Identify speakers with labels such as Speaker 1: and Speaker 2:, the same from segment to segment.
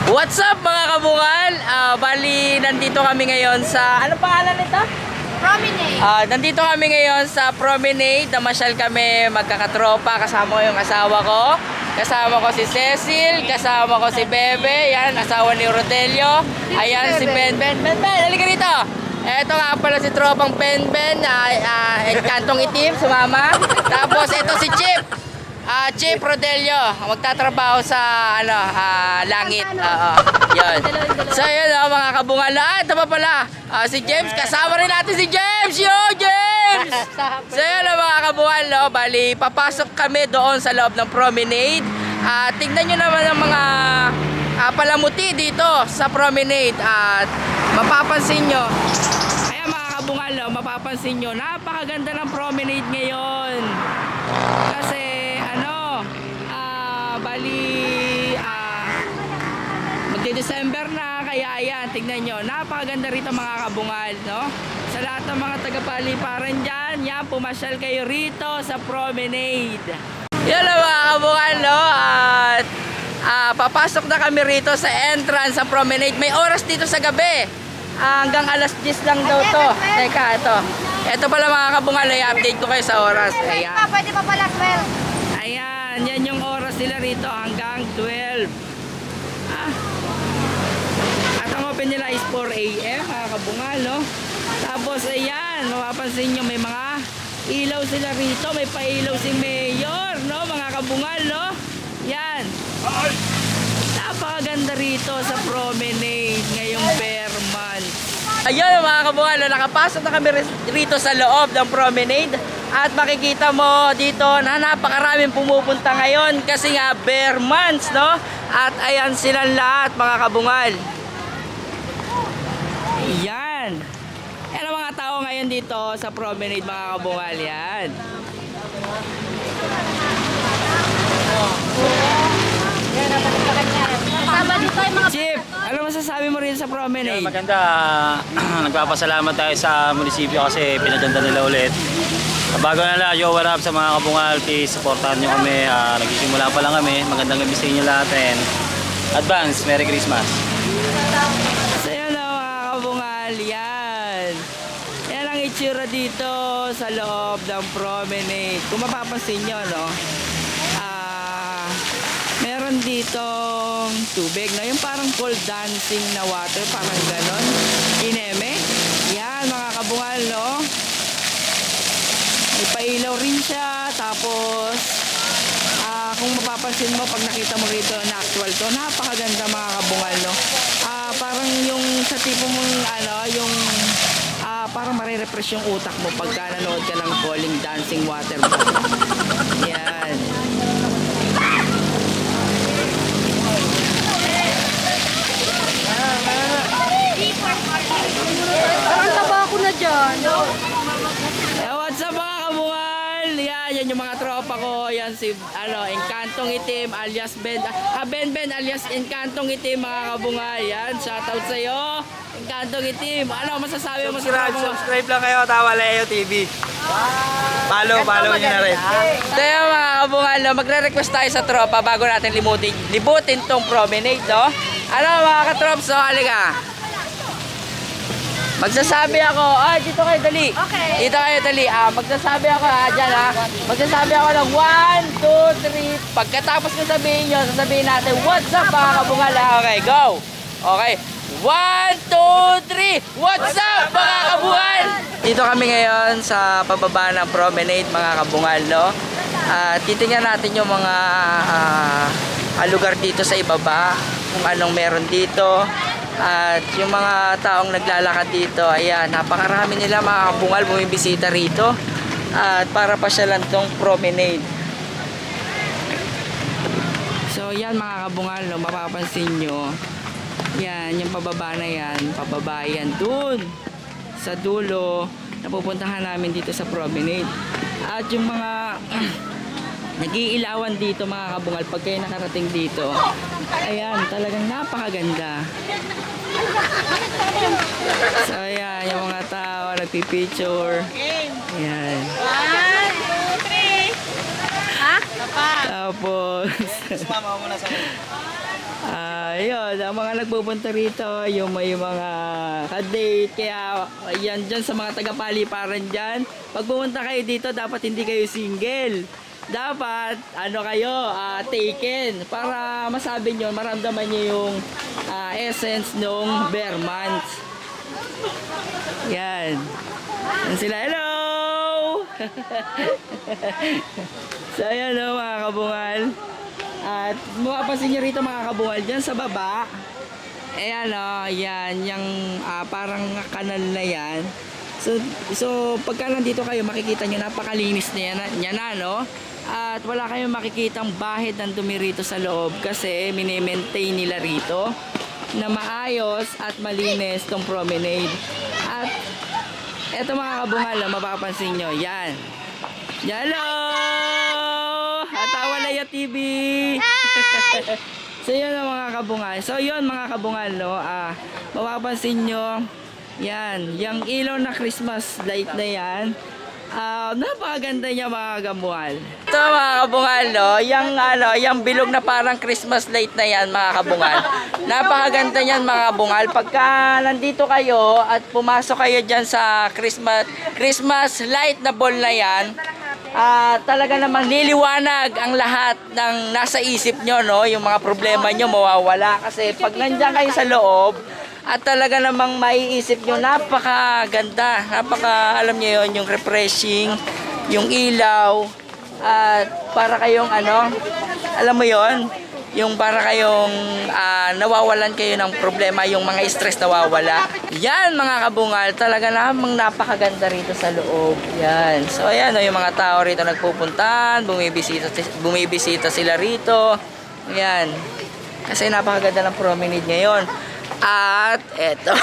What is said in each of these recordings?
Speaker 1: What's up mga kabungal? Bali, nandito kami ngayon sa... Ano pangalan nito?
Speaker 2: Promenade.
Speaker 1: Nandito kami ngayon sa Promenade. Namasyal kami magkakatropa. Kasama ko yung asawa ko. Kasama ko si Cecil. Kasama ko si Bebe. Yan, asawa ni Rodelio. Ayan si Ben. Ben, halika dito. Ito nga pala si tropang Ben. Kantong itim, sumama. Tapos ito si Chip. Chip Rodelio, magtatrabaho sa langit. Yun. So yun mga kabungal. Ito pa pala si James. Kasama rin natin si James. Yo, James! So yun mga kabungal. Bali, papasok kami doon sa loob ng Promenade. Tignan nyo naman ang mga palamuti dito sa Promenade. At mapapansin nyo, ayan mga kabungal, mapapansin nyo, napakaganda ng Promenade ngayon. Kasi magde-December na, kaya ayan, tignan nyo, napakaganda rito mga kabungal, no? Sa lahat ng mga tagapaliparan dyan, yan, pumasyal kayo rito sa Promenade. Yan na mga kabungal, no? At papasok na kami rito sa entrance sa Promenade. May oras dito sa gabi. Hanggang alas 10 lang daw to. Teka, ito. Ito pala mga kabungal, ay update ko kayo sa oras. Ayan.
Speaker 2: Pwede pa pala 12.
Speaker 1: Ayan, yan yung oras nila rito hanggang 12. At ang open nila is 4 AM, mga kabungal, no? Tapos ayan, mapapansin nyo may mga ilaw sila rito. May pailaw si Mayor, no? Mga kabungal, no? Yan. Napakaganda rito sa Promenade ngayong bear month. Ayun mga kabungal, nakapasok na kami rito sa loob ng Promenade. At makikita mo dito na napakaraming pumupunta ngayon kasi nga bear months, no? At ayan silang lahat mga kabungal. Yan. Yan ang mga tao ngayon dito sa Promenade mga kabungal. Yan. Chip, ano masasabi mo rin sa Promenade?
Speaker 3: Yeah, maganda. Nagpapasalamat tayo sa munisipyo kasi pinaganda nila ulit. Bago na lang, yo, what up sa mga kabungal, please supportahan nyo kami. Nagsisimula pa lang kami. Magandang gabi sa inyo lahat and advance, Merry Christmas.
Speaker 1: So yun mga kabungal, yan. Yan ang itsura dito sa loob ng Promenade. Kung mapapansin nyo, no? Meron ditong tubig, no? Yung parang pole dancing na water, parang ganon. Ineme. Yan mga kabungal, no? May pailaw rin siya. Tapos kung mapapansin mo pag nakita mo rito na actual to, napakaganda mga kabungal, no? Parang yung sa tipo mong yung parang marirefresh yung utak mo pagka nanood ka ng falling dancing water. Yan.
Speaker 2: Parang taba ako na dyan.
Speaker 1: What's up mga kabungal? Yan yung mga tropa ko. Yan si Encantong Itim alias Ben. Ben alias Encantong Itim mga kabungal. Yan, shoutout sa'yo. Encantong Itim. Ano masasabi mo sa tropa mo?
Speaker 3: Subscribe lang kayo, Tawa Leo TV. Follow nyo na rin.
Speaker 1: Kaya mga kabungal, magre-request tayo sa tropa bago natin libutin tong Promenade, no? Ano mga katrops, halika. Magsasabi ako, dito kayo dali.
Speaker 2: Okay.
Speaker 1: Dito kayo dali. Magsasabi ako, dyan Magsasabi ako ng 1, 2, 3. Pagkatapos ko sabihin nyo, sasabihin natin, what's up mga kabungal? Okay, go. Okay. 1, 2, 3. What's up mga kabungal? Dito kami ngayon sa pababa ng Promenade mga kabungal, no? Titingnan natin yung mga lugar dito sa ibaba, kung anong meron dito. At yung mga taong naglalakad dito, ayan, napakarami nila mga kabungal bumibisita rito. At para pasyalan tong Promenade. So yan mga kabungal, no, mapapansin nyo, yan, yung pababa na yan, pababa yan dun sa dulo na pupuntahan namin dito sa Promenade. At yung mga nag-iilawan dito mga kabungal, pag kayo nakarating dito, ayan, talagang napakaganda. So ayan, yung mga tao nagpipicture. Ayan.
Speaker 2: 1, 2, 3. Ha?
Speaker 1: Tapos
Speaker 3: Sumama mo na sa
Speaker 1: Ayun, ang mga nagpupunta rito, yung may mga ka-date, kaya yan dyan sa mga taga-paliparan dyan. Pag pumunta kayo dito, dapat hindi kayo single. Dapat, ano kayo, taken. Para masabi nyo, maramdaman nyo yung essence nung bare months. Yan. Yan sila, hello! So, ayan o, mga kabungal. At mapapansin nyo rito mga kabungal, dyan sa baba, ayan o, yan, yung parang kanal na yan. So pagka nandito kayo, makikita nyo napakalinis na yan na, no? At wala kayong makikitang bahid ng dumi rito sa loob kasi mini-maintain nila rito na maayos at malinis tong promenade. At eto mga kabungal, mapapansin nyo, yan. Hello! Atawa Laya TV! So yun ang mga kabungal. So yun mga kabungal, no? Mapapansin nyo, yan, yung ilaw na Christmas light na yan. Napakaganda niya mga kabungal. Ito mga kabungal, no? Yung bilog na parang Christmas light na yan mga kabungal. Napakaganda niyan mga kabungal. Pagka nandito kayo at pumasok kayo dyan sa Christmas light na ball na yan, talaga namang liliwanag ang lahat ng nasa isip nyo, no? Yung mga problema nyo mawawala. Kasi pag nandiyan kayo sa loob, at talaga namang maiisip nyo, napakaganda. Alam nyo yun, yung refreshing, yung ilaw, at para kayong alam mo yon, yung para kayong nawawalan kayo ng problema, yung mga stress nawawala. Yan mga kabungal, talaga namang napakaganda rito sa loob. Yan. So ayan, yung mga tao rito nagpupuntahan, bumibisita sila rito. Yan. Kasi napakaganda ng promenade ngayon. At eto.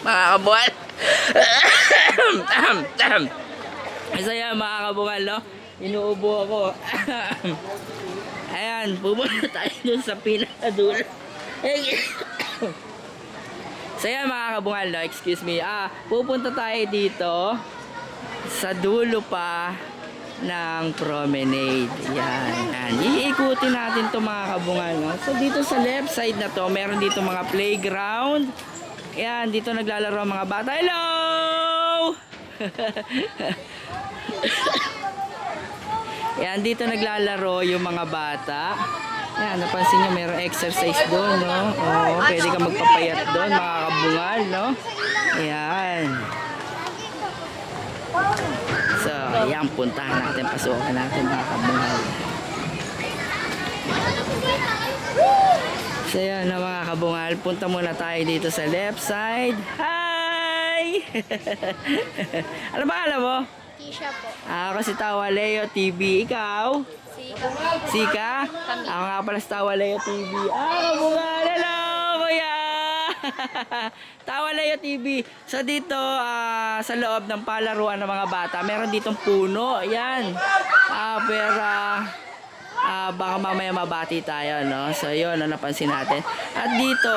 Speaker 1: Mga kabungal. Isa yan mga kabungal, no? Inuubo ako. Ayan, pumunta tayo dun sa pinakadulo. So yan mga kabungal, no? Excuse me. Pupunta tayo dito sa dulo pa ng promenade. Yan. Iikutin natin to mga kabungal, no? So dito sa left side na to, meron dito mga playground. Yan, dito naglalaro ang mga bata. Hello! Yan, dito naglalaro yung mga bata. Yan, napansin nyo, mayroong exercise doon, no? Oo, pwede ka magpapayat doon, mga kabungal, no? Yan. So, yan, puntahan natin, pasukan natin, mga kabungal. So, yan, mga kabungal, punta muna tayo dito sa left side. Hi! Ano ba alam mo?
Speaker 2: Tisha po.
Speaker 1: Ako si Tawa Leo TV. Ikaw?
Speaker 2: Sika.
Speaker 1: Sika? Ako nga pala si Tawa Leo TV. Kabungal! Hello, kuya! Tawa Leo TV. So dito, sa loob ng palaruan ng mga bata, meron ditong puno. Yan. Pero, baka mamaya mabati tayo, no? So yun, napansin natin. At dito,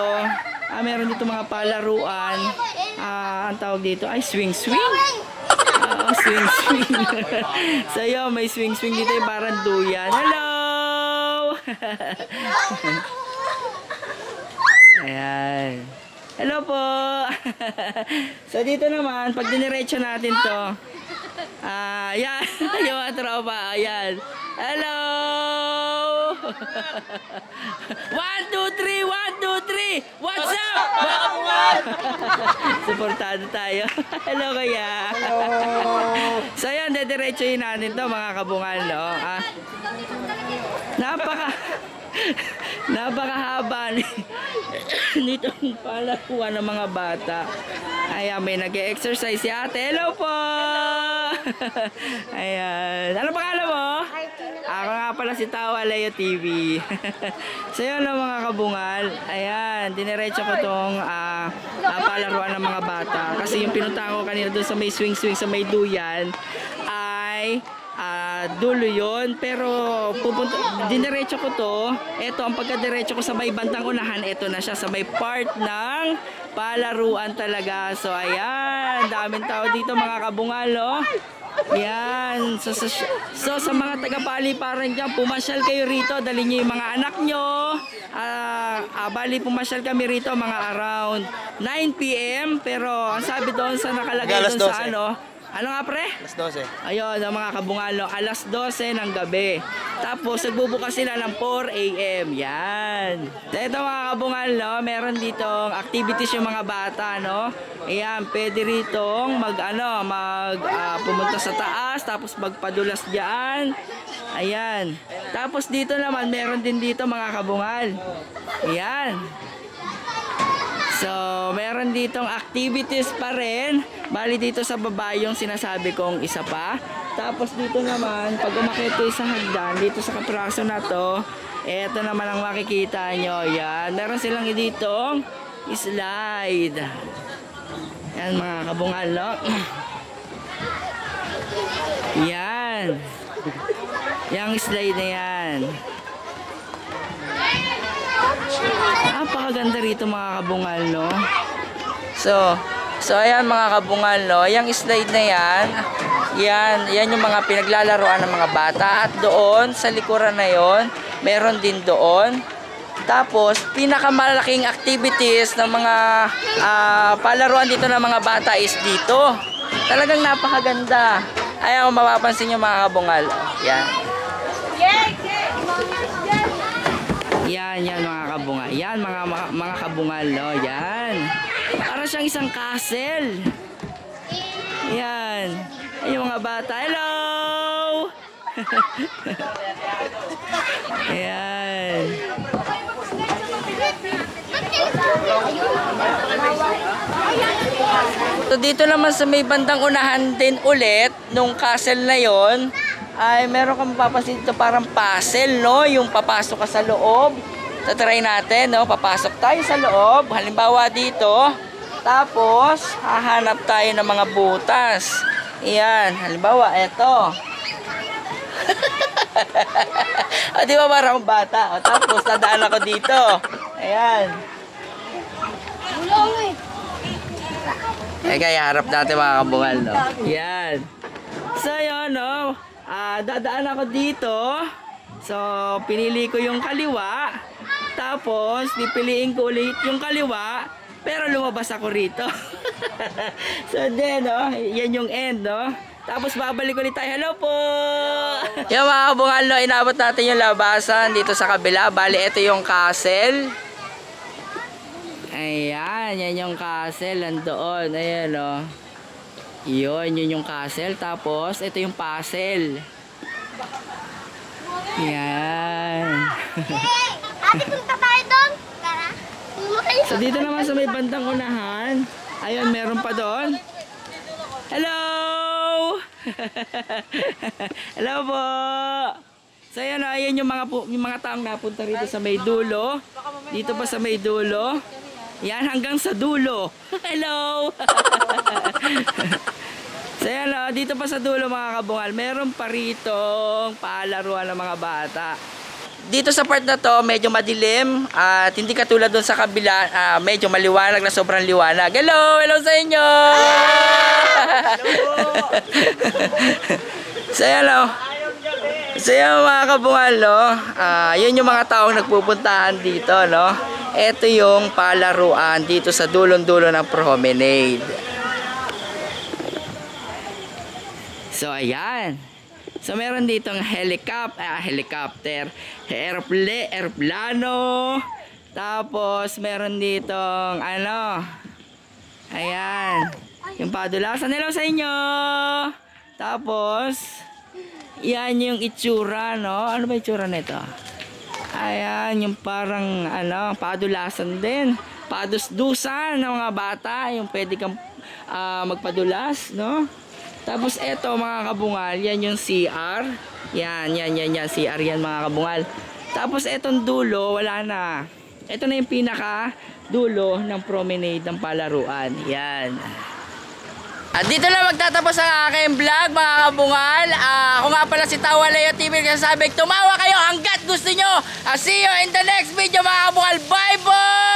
Speaker 1: meron dito mga palaruan. Ang tawag dito ay swing-swing. Swing-swing. So yun, may swing-swing dito yung parang duyan. Hello! Ayan. Hello po! So dito naman, pag diniretso natin to, yan, yung mga tropa, ayan. Hello! 1, 2, 3! 1, 2, 3! What's up? Suportado tayo. Hello kaya. So yan, dediretsohin natin to mga kabungal, no? Napakahaba nitong palakuan ng mga bata. Ayan, may nag-exercise si ate. Hello po! Ayan. Ano pangalan mo? Ako nga pala si Tawa Leo TV. So yun ang mga kabungal. Ayan, diniretso ko tong palaruan ng mga bata. Kasi yung pinuntahan ko kanina doon sa may swing-swing, sa may duyan, ay dulo yun. Pero diniretso ko to. Ito, ang pagkadiretso ko sa may bandang unahan, ito na siya sa may part ng palaruan talaga. So ayan, daming tao dito mga kabungal, no? Yan. So sa mga taga-paliparan dyan, pumasyal kayo rito. Dali nyo yung mga anak nyo. Bali, pumasyal kami rito mga around 9 p.m. Pero ang sabi doon sa nakalagay
Speaker 4: Alas
Speaker 1: doon sa
Speaker 4: 12.
Speaker 1: ano nga pre?
Speaker 4: Alas 12.
Speaker 1: Ayun, ang mga kabungalo, alas 12 ng gabi. Tapos, nagbubukas sila ng 4 a.m. Yan. Ito mga kabungalo, meron ditong activities yung mga bata, no? Ayan, pwede ritong pumunta sa taas, tapos magpadulas diyan. Ayan. Tapos dito naman, meron din dito mga kabungal. Ayan. So, meron ditong activities pa rin. Bali dito sa baba yung sinasabi kong isa pa. Tapos dito naman, pag umakyat kayo sa hagdan, dito sa kapraso na to, eto naman ang makikita nyo. Yan. Meron silang ditong slide. Yan mga kabungal, no? Yan. Yang slide na yan. Napakaganda rito mga kabungal, no? So ayan mga kabungal, no? Yung slide na yan yung mga pinaglalaroan ng mga bata. At doon, sa likuran na yon, meron din doon. Tapos, pinakamalaking activities ng mga palaruan dito ng mga bata is dito. Talagang napakaganda. Ayan, kung mapapansin nyo mga kabungal. Yan. Yan mga kabungal. Yan mga kabungal, no? Yan. Para siyang isang castle. Yan. Ay, yung mga bata. Hello! Yan. So dito naman sa may bandang unahan din ulit nung castle na yon, ay meron kang mapapansin dito parang puzzle, no? Yung papasok ka sa loob. Tatry natin, no? Papasok tayo sa loob. Halimbawa dito. Tapos, hahanap tayo ng mga butas. Ayan. Halimbawa, eto. O, di ba parang bata? O, tapos, nadaan ako dito. Ayan. Ay, kaya harap natin mga kabungal, no? Ayan. So, yun, no? Dadaan ako dito. So, pinili ko yung kaliwa. Tapos, pipiliin ko ulit yung kaliwa. Pero lumabas ako rito. So, then, no? Yan yung end, no? Tapos, babalik ulit tayo. Hello po! Yung mga kabungal, no? Inabot natin yung labasan dito sa kabila. Bali, ito yung castle. Ayan, yan yung castle. Nandoon. Ayan, no? Yun yung castle. Tapos, ito yung puzzle. Yan.
Speaker 2: Ate, punta tayo doon. Tara.
Speaker 1: So, dito naman sa may bandang unahan. Ayun, meron pa doon. Hello! Hello po! So, ayan, ayan yung mga taong napunta rito sa may dulo. Dito pa sa may dulo. Yan, hanggang sa dulo. Hello! So yan, dito pa sa dulo mga kabungal, meron pa ritong palaruan ng mga bata. Dito sa part na to, medyo madilim at hindi katulad doon sa kabila, medyo maliwanag na sobrang liwanag. Hello! Hello sa inyo! So yan, so yan mga kabungal, no? Yun yung mga taong nagpupuntahan dito, no? Ito yung palaruan dito sa dulong-dulo ng promenade. So, ayan. So, meron ditong helicopter, aeroplano, tapos meron ditong, ayan, yung padulasan. Hello sa inyo! Tapos, yan yung itsura, no? Ano ba itsura nito? Ayan, yung parang, padulasan din. Padusdusan ng mga bata, yung pwede kang magpadulas, no? Tapos eto mga kabungal, yan yung CR. Yan, CR yan mga kabungal. Tapos etong dulo, wala na. Ito na yung pinaka dulo ng promenade ng palaruan. Yan. At dito na magtatapos ang aking vlog mga kabungal. Ako nga pala si Tawa Leo TV. Sabi, tumawa kayo hanggat gusto nyo. See you in the next video mga kabungal. Bye bye!